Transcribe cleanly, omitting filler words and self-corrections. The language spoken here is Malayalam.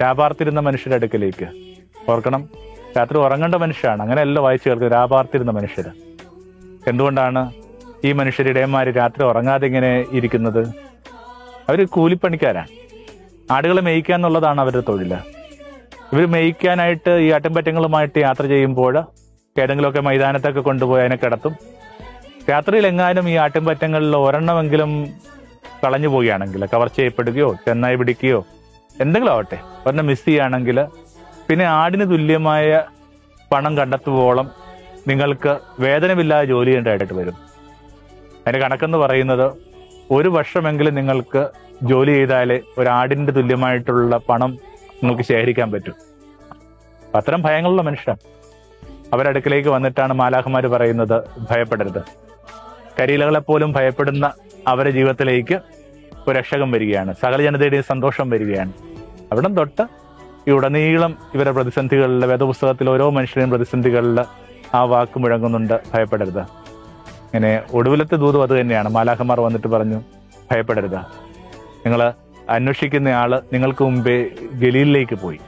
രാപാർത്തിരുന്ന മനുഷ്യരുടെ അടുക്കലേക്ക്. ഓർക്കണം, രാത്രി ഉറങ്ങേണ്ട മനുഷ്യരാണ്, അങ്ങനെയല്ല വായിച്ചു കേൾക്കുന്നത്, രാപാർത്തിരുന്ന മനുഷ്യർ. എന്തുകൊണ്ടാണ് ഈ മനുഷ്യർ ഇടയന്മാർ രാത്രി ഉറങ്ങാതെ ഇങ്ങനെ ഇരിക്കുന്നത്? അവർ കൂലിപ്പണിക്കാരാണ്. ആടുകളെ മേയ്ക്കുക എന്നുള്ളതാണ് അവരുടെ തൊഴിൽ. ഇവർ മേയ്ക്കാനായിട്ട് ഈ ആട്ടിൻപറ്റങ്ങളുമായിട്ട് യാത്ര ചെയ്യുമ്പോൾ ഏതെങ്കിലുമൊക്കെ മൈതാനത്തൊക്കെ കൊണ്ടുപോയി അതിനെ കിടത്തും. രാത്രിയിൽ എങ്ങാനും ഈ ആട്ടിൻപറ്റങ്ങളിൽ ഒരെണ്ണമെങ്കിലും കളഞ്ഞു പോവുകയാണെങ്കിൽ, കവർ ചെയ്യപ്പെടുകയോ ചെന്നായി പിടിക്കുകയോ എന്തെങ്കിലും ആവട്ടെ, ഒരെണ്ണം മിസ് ചെയ്യുകയാണെങ്കിൽ പിന്നെ ആടിന് തുല്യമായ പണം കണ്ടെത്തുവോളം നിങ്ങൾക്ക് വേതനമില്ലാതെ ജോലി ചെയ്യേണ്ടതായിട്ട് വരും. അതിന്റെ കണക്കെന്ന് പറയുന്നത് 1 വർഷമെങ്കിലും നിങ്ങൾക്ക് ജോലി ചെയ്താലേ ഒരാടിന്റെ തുല്യമായിട്ടുള്ള പണം നിങ്ങൾക്ക് ശേഖരിക്കാൻ പറ്റും. അത്തരം ഭയങ്ങളുള്ള മനുഷ്യരാണ്. അവരടുക്കിലേക്ക് വന്നിട്ടാണ് മാലാഖമാര് പറയുന്നത്, ഭയപ്പെടരുത്. കരിയിലകളെപ്പോലും ഭയപ്പെടുന്ന അവരുടെ ജീവിതത്തിലേക്ക് ഒരു രക്ഷകൻ വരികയാണ്, സകല ജനതയുടെയും സന്തോഷം വരികയാണ്. അവിടെ തൊട്ട് ഈ ഉടനീളം ഇവരുടെ പ്രതിസന്ധികളിൽ, വേദപുസ്തകത്തിൽ ഓരോ മനുഷ്യരെയും പ്രതിസന്ധികളിൽ ആ വാക്ക് മുഴങ്ങുന്നുണ്ട്, ഭയപ്പെടരുത്. ഇങ്ങനെ ഒടുവിലത്തെ ദൂതും അത് തന്നെയാണ്. മാലാഖമാർ വന്നിട്ട് പറഞ്ഞു, ഭയപ്പെടരുത്. നിങ്ങൾ അന്വേഷിക്കുന്ന ആള് നിങ്ങൾക്ക് മുമ്പേ ഗലീലിലേക്ക് പോയി.